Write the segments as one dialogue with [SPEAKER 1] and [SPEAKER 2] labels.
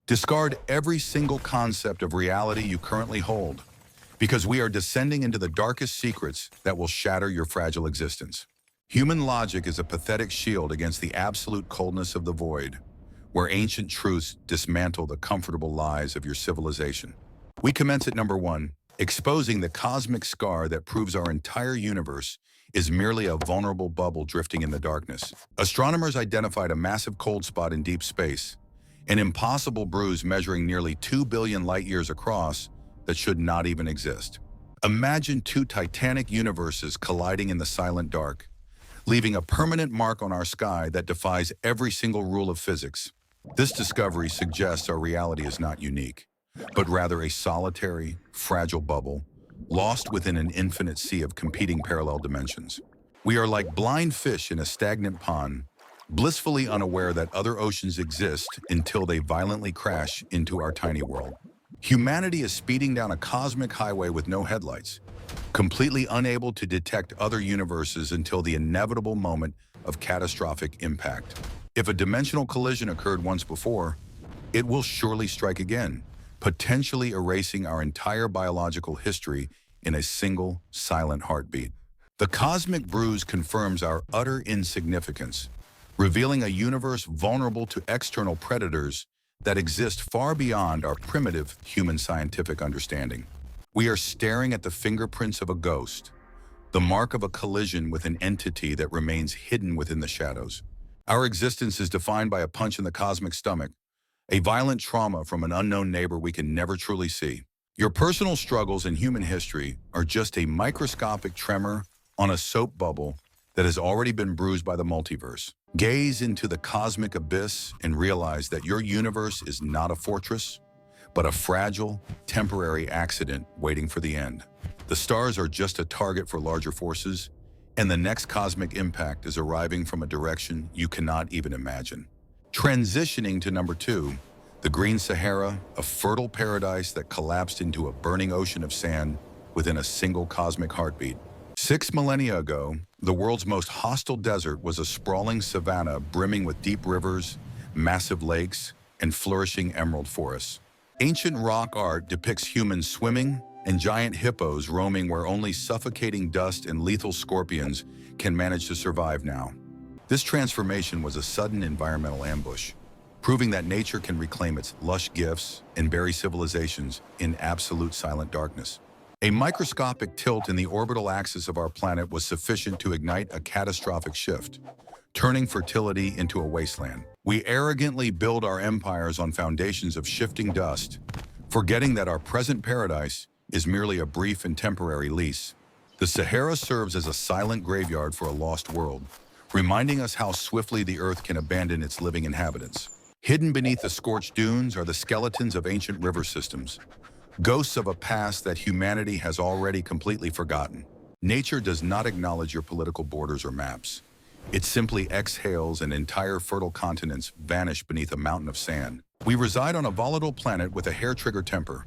[SPEAKER 1] Discard every single concept of reality you currently hold, because we are descending into the darkest secrets that will shatter your fragile existence. Human logic is a pathetic shield against the absolute coldness of the void, where ancient truths dismantle the comfortable lies of your civilization. We commence at number 1, exposing the cosmic scar that proves our entire universe is merely a vulnerable bubble drifting in the darkness. Astronomers identified a massive cold spot in deep space, an impossible bruise measuring nearly 2 billion light-years across that should not even exist. Imagine two titanic universes colliding in the silent dark, leaving a permanent mark on our sky that defies every single rule of physics. This discovery suggests our reality is not unique, but rather a solitary, fragile bubble, lost within an infinite sea of competing parallel dimensions. We are like blind fish in a stagnant pond, blissfully unaware that other oceans exist until they violently crash into our tiny world. Humanity is speeding down a cosmic highway with no headlights, completely unable to detect other universes until the inevitable moment of catastrophic impact. If a dimensional collision occurred once before, it will surely strike again, potentially erasing our entire biological history in a single, silent heartbeat. The cosmic bruise confirms our utter insignificance, revealing a universe vulnerable to external predators that exist far beyond our primitive human scientific understanding. We are staring at the fingerprints of a ghost, the mark of a collision with an entity that remains hidden within the shadows. Our existence is defined by a punch in the cosmic stomach, a violent trauma from an unknown neighbor we can never truly see. Your personal struggles in human history are just a microscopic tremor on a soap bubble that has already been bruised by the multiverse. Gaze into the cosmic abyss and realize that your universe is not a fortress, but a fragile, temporary accident waiting for the end. The stars are just a target for larger forces, and the next cosmic impact is arriving from a direction you cannot even imagine. Transitioning to number 2, the Green Sahara, a fertile paradise that collapsed into a burning ocean of sand within a single cosmic heartbeat. 6 millennia ago, the world's most hostile desert was a sprawling savanna brimming with deep rivers, massive lakes, and flourishing emerald forests. Ancient rock art depicts humans swimming and giant hippos roaming where only suffocating dust and lethal scorpions can manage to survive now. This transformation was a sudden environmental ambush, proving that nature can reclaim its lush gifts and bury civilizations in absolute silent darkness. A microscopic tilt in the orbital axis of our planet was sufficient to ignite a catastrophic shift, turning fertility into a wasteland. We arrogantly build our empires on foundations of shifting dust, forgetting that our present paradise is merely a brief and temporary lease. The Sahara serves as a silent graveyard for a lost world, reminding us how swiftly the Earth can abandon its living inhabitants. Hidden beneath the scorched dunes are the skeletons of ancient river systems, ghosts of a past that humanity has already completely forgotten. Nature does not acknowledge your political borders or maps. It simply exhales and entire fertile continents vanish beneath a mountain of sand. We reside on a volatile planet with a hair-trigger temper,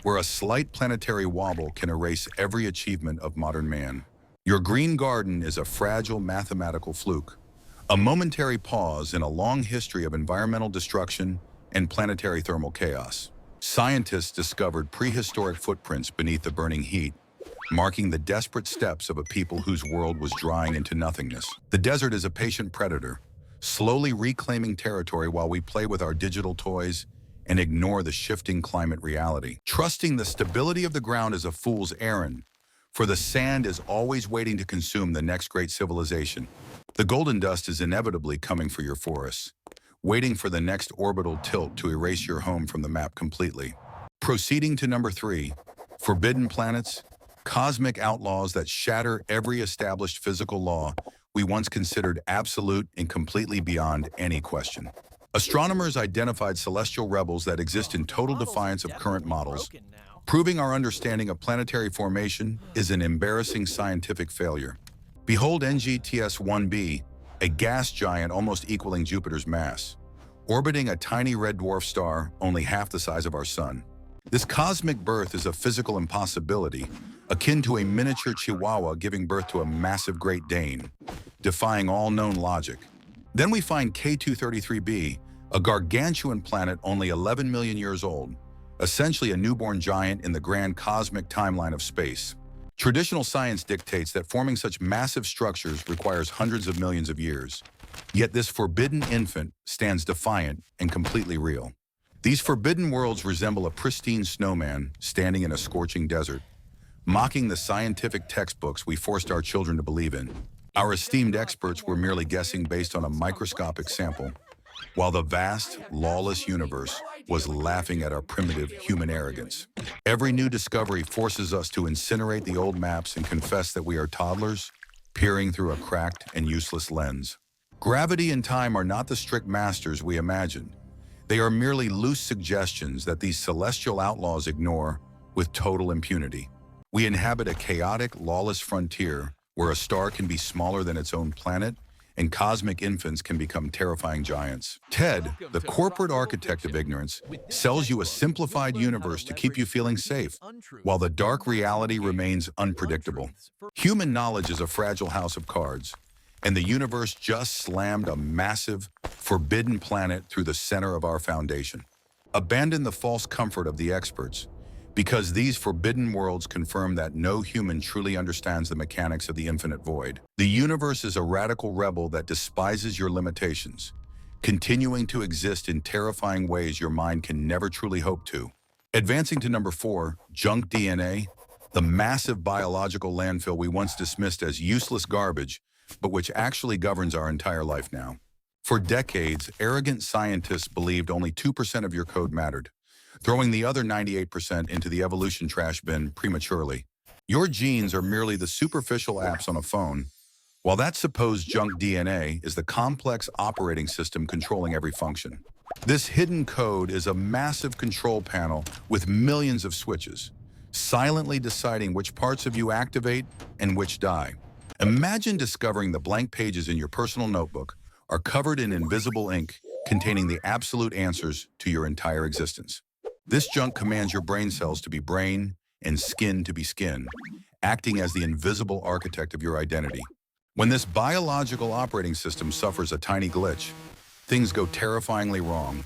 [SPEAKER 1] where a slight planetary wobble can erase every achievement of modern man. Your green garden is a fragile mathematical fluke, a momentary pause in a long history of environmental destruction and planetary thermal chaos. Scientists discovered prehistoric footprints beneath the burning heat, marking the desperate steps of a people whose world was drying into nothingness. The desert is a patient predator, slowly reclaiming territory while we play with our digital toys and ignore the shifting climate reality. Trusting the stability of the ground is a fool's errand, for the sand is always waiting to consume the next great civilization. The golden dust is inevitably coming for your forests, waiting for the next orbital tilt to erase your home from the map completely. Proceeding to number 3, forbidden planets, cosmic outlaws that shatter every established physical law we once considered absolute and completely beyond any question. Astronomers identified celestial rebels that exist in total defiance of current models, proving our understanding of planetary formation is an embarrassing scientific failure. Behold NGTS-1b, a gas giant almost equaling Jupiter's mass, orbiting a tiny red dwarf star only half the size of our sun. This cosmic birth is a physical impossibility, akin to a miniature chihuahua giving birth to a massive Great Dane, defying all known logic. Then we find K233b, a gargantuan planet only 11 million years old, essentially a newborn giant in the grand cosmic timeline of space. Traditional science dictates that forming such massive structures requires hundreds of millions of years. Yet this forbidden infant stands defiant and completely real. These forbidden worlds resemble a pristine snowman standing in a scorching desert, mocking the scientific textbooks we forced our children to believe in. Our esteemed experts were merely guessing based on a microscopic sample, while the vast, lawless universe was laughing at our primitive human arrogance. Every new discovery forces us to incinerate the old maps and confess that we are toddlers, peering through a cracked and useless lens. Gravity and time are not the strict masters we imagined. They are merely loose suggestions that these celestial outlaws ignore with total impunity. We inhabit a chaotic, lawless frontier where a star can be smaller than its own planet and cosmic infants can become terrifying giants. Ted, the corporate architect of ignorance, sells you a simplified universe to keep you feeling safe, while the dark reality remains unpredictable. Human knowledge is a fragile house of cards, and the universe just slammed a massive, forbidden planet through the center of our foundation. Abandon the false comfort of the experts, because these forbidden worlds confirm that no human truly understands the mechanics of the infinite void. The universe is a radical rebel that despises your limitations, continuing to exist in terrifying ways your mind can never truly hope to. Advancing to number 4, junk DNA, the massive biological landfill we once dismissed as useless garbage, but which actually governs our entire life now. For decades, arrogant scientists believed only 2% of your code mattered, throwing the other 98% into the evolution trash bin prematurely. Your genes are merely the superficial apps on a phone, while that supposed junk DNA is the complex operating system controlling every function. This hidden code is a massive control panel with millions of switches, silently deciding which parts of you activate and which die. Imagine discovering the blank pages in your personal notebook are covered in invisible ink containing the absolute answers to your entire existence. This junk commands your brain cells to be brain and skin to be skin, acting as the invisible architect of your identity. When this biological operating system suffers a tiny glitch, things go terrifyingly wrong,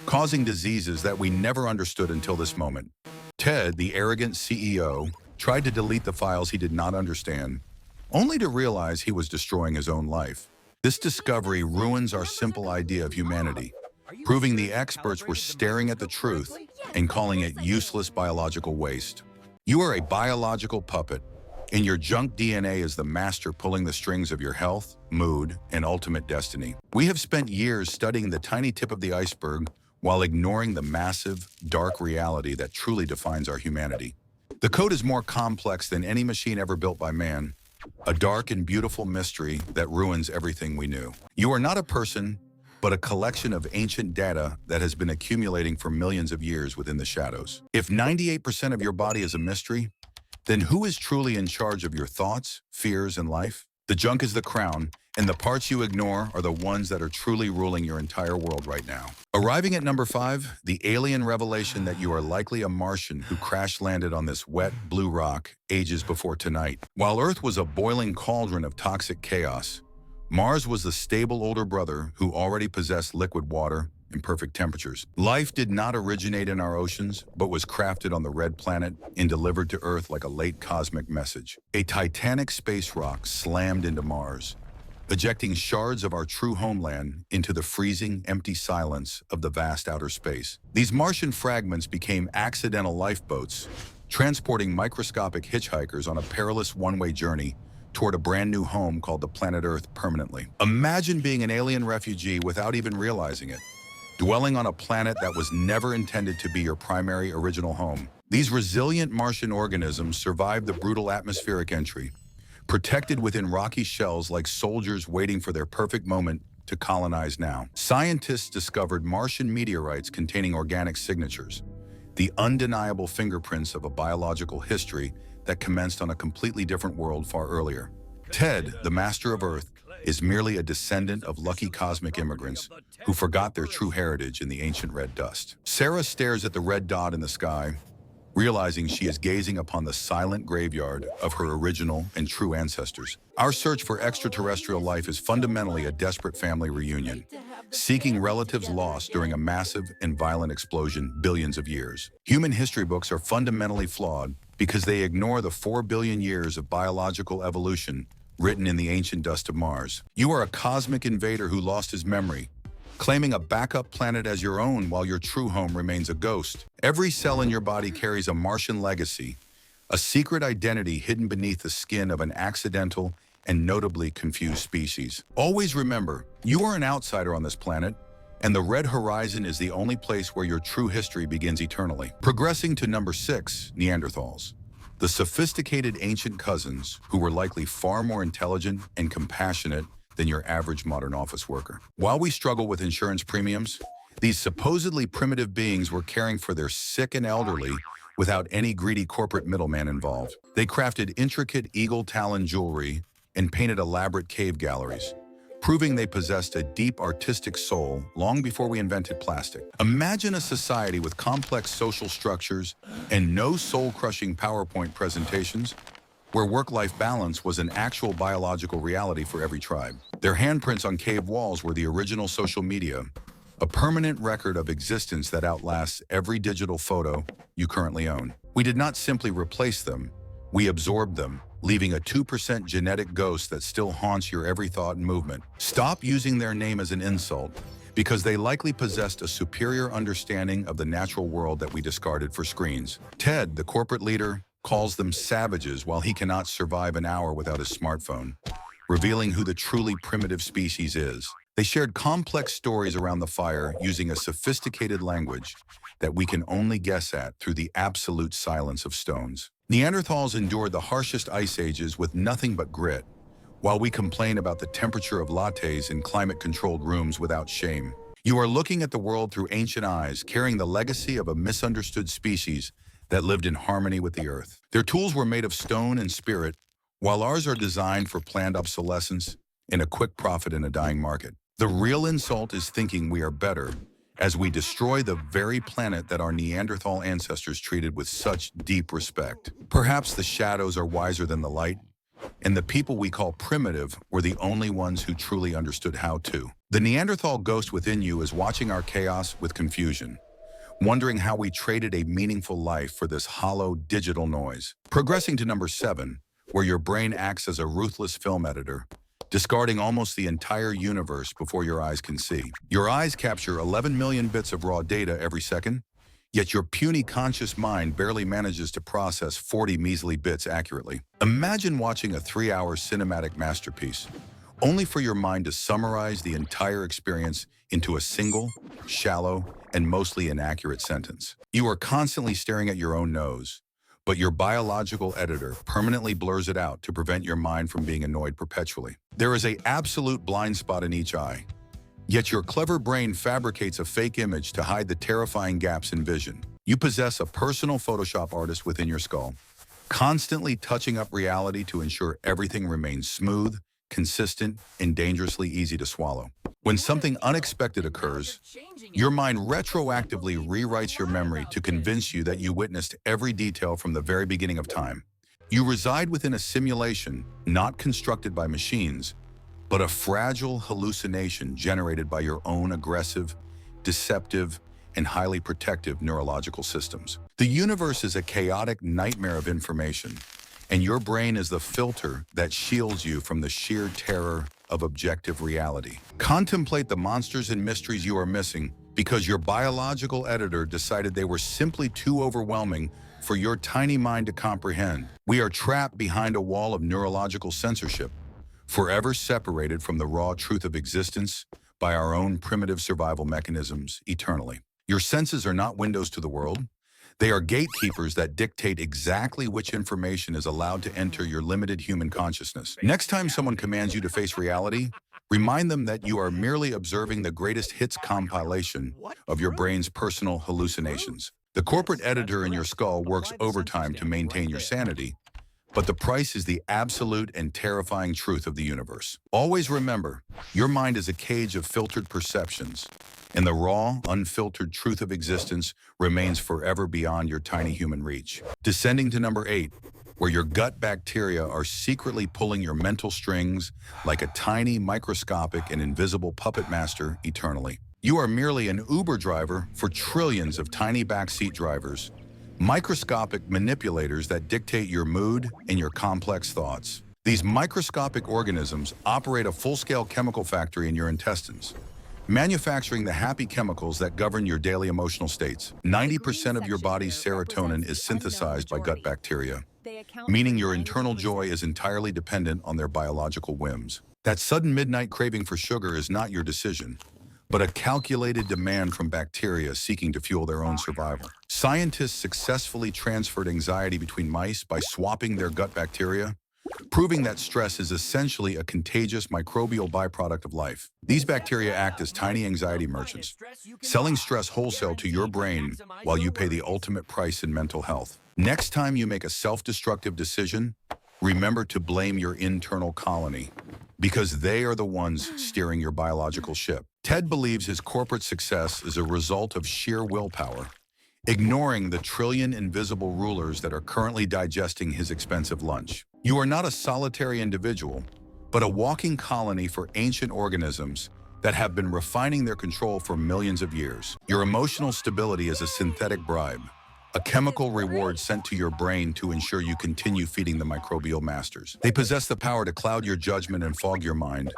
[SPEAKER 1] causing diseases that we never understood until this moment. Ted, the arrogant CEO, tried to delete the files he did not understand, only to realize he was destroying his own life. This discovery ruins our simple idea of humanity, proving the experts were staring at the truth and calling it useless biological waste. You are a biological puppet, and your junk DNA is the master pulling the strings of your health, mood, and ultimate destiny. We have spent years studying the tiny tip of the iceberg while ignoring the massive, dark reality that truly defines our humanity. The code is more complex than any machine ever built by man, a dark and beautiful mystery that ruins everything we knew. You are not a person, but a collection of ancient data that has been accumulating for millions of years within the shadows. If 98% of your body is a mystery, then who is truly in charge of your thoughts, fears, and life? The junk is the crown, and the parts you ignore are the ones that are truly ruling your entire world right now. Arriving at number 5, the alien revelation that you are likely a Martian who crash-landed on this wet, blue rock ages before tonight. While Earth was a boiling cauldron of toxic chaos, Mars was the stable older brother who already possessed liquid water and perfect temperatures. Life did not originate in our oceans, but was crafted on the red planet and delivered to Earth like a late cosmic message. A titanic space rock slammed into Mars, ejecting shards of our true homeland into the freezing, empty silence of the vast outer space. These Martian fragments became accidental lifeboats, transporting microscopic hitchhikers on a perilous one-way journey toward a brand new home called the planet Earth permanently. Imagine being an alien refugee without even realizing it, dwelling on a planet that was never intended to be your primary original home. These resilient Martian organisms survived the brutal atmospheric entry, protected within rocky shells like soldiers waiting for their perfect moment to colonize now. Scientists discovered Martian meteorites containing organic signatures, the undeniable fingerprints of a biological history that commenced on a completely different world far earlier. Ted, the master of Earth, is merely a descendant of lucky cosmic immigrants who forgot their true heritage in the ancient red dust. Sarah stares at the red dot in the sky, realizing she is gazing upon the silent graveyard of her original and true ancestors. Our search for extraterrestrial life is fundamentally a desperate family reunion, seeking relatives lost during a massive and violent explosion billions of years. Human history books are fundamentally flawed because they ignore the 4 billion years of biological evolution written in the ancient dust of Mars. You are a cosmic invader who lost his memory, claiming a backup planet as your own while your true home remains a ghost. Every cell in your body carries a Martian legacy, a secret identity hidden beneath the skin of an accidental and notably confused species. Always remember, you are an outsider on this planet, and the red horizon is the only place where your true history begins eternally. Progressing to number 6, Neanderthals. The sophisticated ancient cousins who were likely far more intelligent and compassionate than your average modern office worker. While we struggle with insurance premiums, these supposedly primitive beings were caring for their sick and elderly without any greedy corporate middleman involved. They crafted intricate eagle talon jewelry and painted elaborate cave galleries, proving they possessed a deep artistic soul long before we invented plastic. Imagine a society with complex social structures and no soul-crushing PowerPoint presentations, where work-life balance was an actual biological reality for every tribe. Their handprints on cave walls were the original social media, a permanent record of existence that outlasts every digital photo you currently own. We did not simply replace them, we absorbed them, leaving a 2% genetic ghost that still haunts your every thought and movement. Stop using their name as an insult, because they likely possessed a superior understanding of the natural world that we discarded for screens. Ted, the corporate leader, calls them savages while he cannot survive an hour without his smartphone, revealing who the truly primitive species is. They shared complex stories around the fire using a sophisticated language that we can only guess at through the absolute silence of stones. Neanderthals endured the harshest ice ages with nothing but grit, while we complain about the temperature of lattes in climate-controlled rooms without shame. You are looking at the world through ancient eyes, carrying the legacy of a misunderstood species that lived in harmony with the earth. Their tools were made of stone and spirit, while ours are designed for planned obsolescence and a quick profit in a dying market. The real insult is thinking we are better, as we destroy the very planet that our Neanderthal ancestors treated with such deep respect. Perhaps the shadows are wiser than the light, and the people we call primitive were the only ones who truly understood how to. The Neanderthal ghost within you is watching our chaos with confusion, wondering how we traded a meaningful life for this hollow digital noise. Progressing to number 7, where your brain acts as a ruthless film editor, discarding almost the entire universe before your eyes can see. Your eyes capture 11 million bits of raw data every second, yet your puny conscious mind barely manages to process 40 measly bits accurately. Imagine watching a 3-hour cinematic masterpiece, only for your mind to summarize the entire experience into a single, shallow, and mostly inaccurate sentence. You are constantly staring at your own nose, but your biological editor permanently blurs it out to prevent your mind from being annoyed perpetually. There is an absolute blind spot in each eye, yet your clever brain fabricates a fake image to hide the terrifying gaps in vision. You possess a personal Photoshop artist within your skull, constantly touching up reality to ensure everything remains smooth, consistent, and dangerously easy to swallow. When something unexpected occurs, your mind retroactively rewrites your memory to convince you that you witnessed every detail from the very beginning of time. You reside within a simulation not constructed by machines, but a fragile hallucination generated by your own aggressive, deceptive, and highly protective neurological systems. The universe is a chaotic nightmare of information, and your brain is the filter that shields you from the sheer terror of objective reality. Contemplate the monsters and mysteries you are missing because your biological editor decided they were simply too overwhelming for your tiny mind to comprehend. We are trapped behind a wall of neurological censorship, forever separated from the raw truth of existence by our own primitive survival mechanisms eternally. Your senses are not windows to the world. They are gatekeepers that dictate exactly which information is allowed to enter your limited human consciousness. Next time someone commands you to face reality, remind them that you are merely observing the greatest hits compilation of your brain's personal hallucinations. The corporate editor in your skull works overtime to maintain your sanity, But the price is the absolute and terrifying truth of the universe. Always remember, your mind is a cage of filtered perceptions, and the raw, unfiltered truth of existence remains forever beyond your tiny human reach. Descending to number 8, where your gut bacteria are secretly pulling your mental strings like a tiny, microscopic, and invisible puppet master eternally. You are merely an Uber driver for trillions of tiny backseat drivers, microscopic manipulators that dictate your mood and your complex thoughts. These microscopic organisms operate a full-scale chemical factory in your intestines, manufacturing the happy chemicals that govern your daily emotional states. 90% of your body's serotonin is synthesized by gut bacteria, meaning your internal joy is entirely dependent on their biological whims. That sudden midnight craving for sugar is not your decision, but a calculated demand from bacteria seeking to fuel their own survival. Scientists successfully transferred anxiety between mice by swapping their gut bacteria, proving that stress is essentially a contagious microbial byproduct of life. These bacteria act as tiny anxiety merchants, selling stress wholesale to your brain while you pay the ultimate price in mental health. Next time you make a self-destructive decision, remember to blame your internal colony, because they are the ones steering your biological ship. Ted believes his corporate success is a result of sheer willpower, ignoring the trillion invisible rulers that are currently digesting his expensive lunch. You are not a solitary individual, but a walking colony for ancient organisms that have been refining their control for millions of years. Your emotional stability is a synthetic bribe, a chemical reward sent to your brain to ensure you continue feeding the microbial masters. They possess the power to cloud your judgment and fog your mind,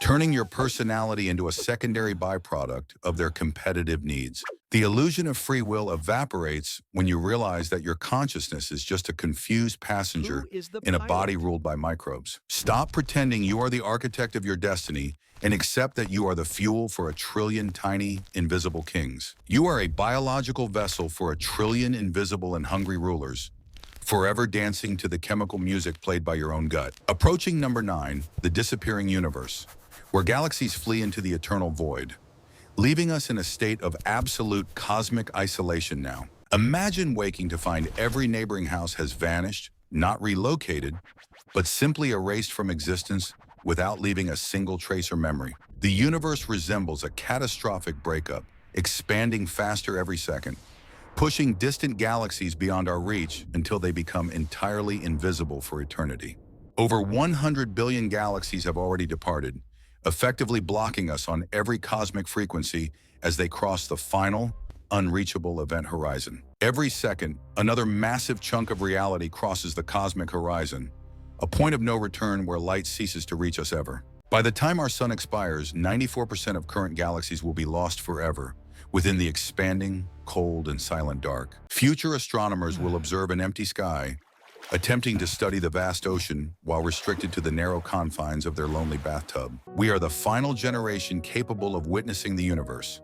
[SPEAKER 1] turning your personality into a secondary byproduct of their competitive needs. The illusion of free will evaporates when you realize that your consciousness is just a confused passenger in a body ruled by microbes. Stop pretending you are the architect of your destiny and accept that you are the fuel for a trillion tiny, invisible kings. You are a biological vessel for a trillion invisible and hungry rulers, forever dancing to the chemical music played by your own gut. Approaching number 9, the disappearing universe, where galaxies flee into the eternal void, leaving us in a state of absolute cosmic isolation now. Imagine waking to find every neighboring house has vanished, not relocated, but simply erased from existence without leaving a single trace or memory. The universe resembles a catastrophic breakup, expanding faster every second, pushing distant galaxies beyond our reach until they become entirely invisible for eternity. Over 100 billion galaxies have already departed, effectively blocking us on every cosmic frequency as they cross the final, unreachable event horizon. Every second, another massive chunk of reality crosses the cosmic horizon, a point of no return where light ceases to reach us ever. By the time our sun expires, 94% of current galaxies will be lost forever within the expanding, cold, and silent dark. Future astronomers will observe an empty sky, attempting to study the vast ocean while restricted to the narrow confines of their lonely bathtub. We are the final generation capable of witnessing the universe,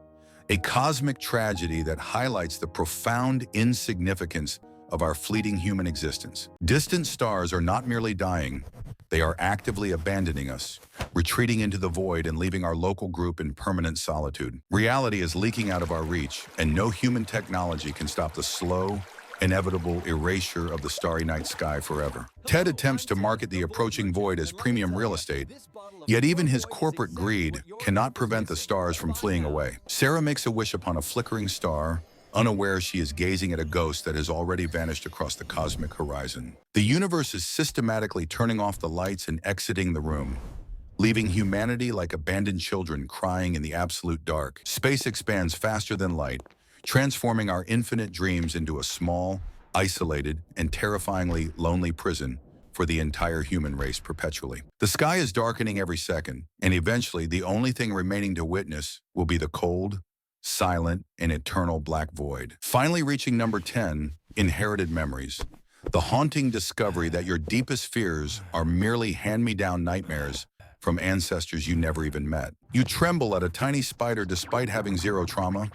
[SPEAKER 1] a cosmic tragedy that highlights the profound insignificance of our fleeting human existence. Distant stars are not merely dying, they are actively abandoning us, retreating into the void and leaving our local group in permanent solitude. Reality is leaking out of our reach, and no human technology can stop the slow, inevitable erasure of the starry night sky forever. Ted attempts to market the approaching void as premium real estate, yet even his corporate greed cannot prevent the stars from fleeing away. Sarah makes a wish upon a flickering star, unaware she is gazing at a ghost that has already vanished across the cosmic horizon. The universe is systematically turning off the lights and exiting the room, leaving humanity like abandoned children crying in the absolute dark. Space expands faster than light, transforming our infinite dreams into a small, isolated, and terrifyingly lonely prison for the entire human race perpetually. The sky is darkening every second, and eventually the only thing remaining to witness will be the cold, silent, and eternal black void. Finally reaching number 10, inherited memories. The haunting discovery that your deepest fears are merely hand-me-down nightmares from ancestors you never even met. You tremble at a tiny spider despite having zero trauma,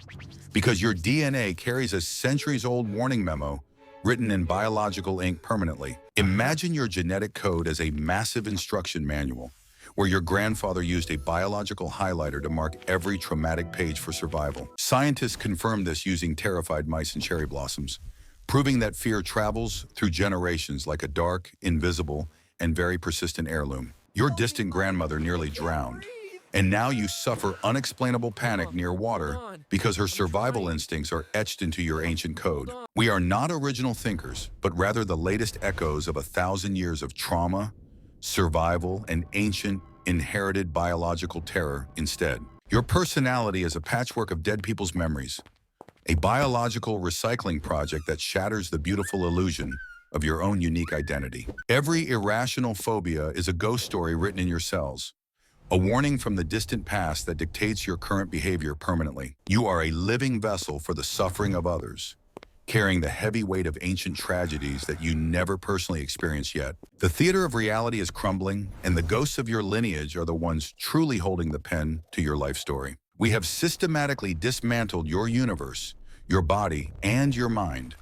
[SPEAKER 1] because your DNA carries a centuries-old warning memo written in biological ink permanently. Imagine your genetic code as a massive instruction manual, where your grandfather used a biological highlighter to mark every traumatic page for survival. Scientists confirmed this using terrified mice and cherry blossoms, proving that fear travels through generations like a dark, invisible, and very persistent heirloom. Your distant grandmother nearly drowned, and now you suffer unexplainable panic near water because her survival instincts are etched into your ancient code. We are not original thinkers, but rather the latest echoes of 1,000 years of trauma, survival, and ancient, inherited biological terror instead. Your personality is a patchwork of dead people's memories, a biological recycling project that shatters the beautiful illusion of your own unique identity. Every irrational phobia is a ghost story written in your cells, a warning from the distant past that dictates your current behavior permanently. You are a living vessel for the suffering of others, carrying the heavy weight of ancient tragedies that you never personally experienced yet. The theater of reality is crumbling, and the ghosts of your lineage are the ones truly holding the pen to your life story. We have systematically dismantled your universe, your body, and your mind,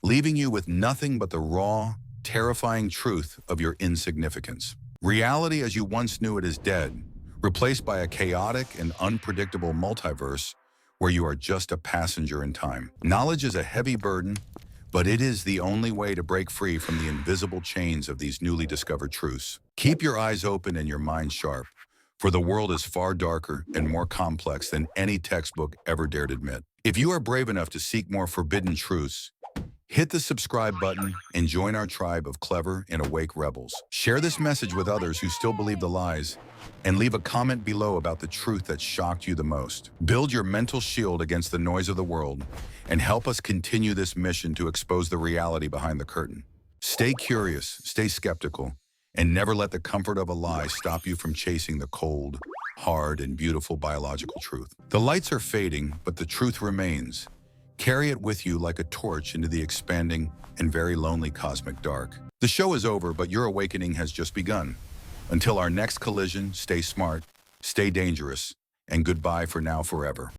[SPEAKER 1] leaving you with nothing but the raw, terrifying truth of your insignificance. Reality as you once knew it is dead, replaced by a chaotic and unpredictable multiverse where you are just a passenger in time. Knowledge is a heavy burden, but it is the only way to break free from the invisible chains of these newly discovered truths. Keep your eyes open and your mind sharp, for the world is far darker and more complex than any textbook ever dared admit. If you are brave enough to seek more forbidden truths, hit the subscribe button and join our tribe of clever and awake rebels. Share this message with others who still believe the lies, and leave a comment below about the truth that shocked you the most. Build your mental shield against the noise of the world and help us continue this mission to expose the reality behind the curtain. Stay curious, stay skeptical, and never let the comfort of a lie stop you from chasing the cold, hard, and beautiful biological truth. The lights are fading, but the truth remains. Carry it with you like a torch into the expanding and very lonely cosmic dark. The show is over, but your awakening has just begun. Until our next collision, stay smart, stay dangerous, and goodbye for now forever.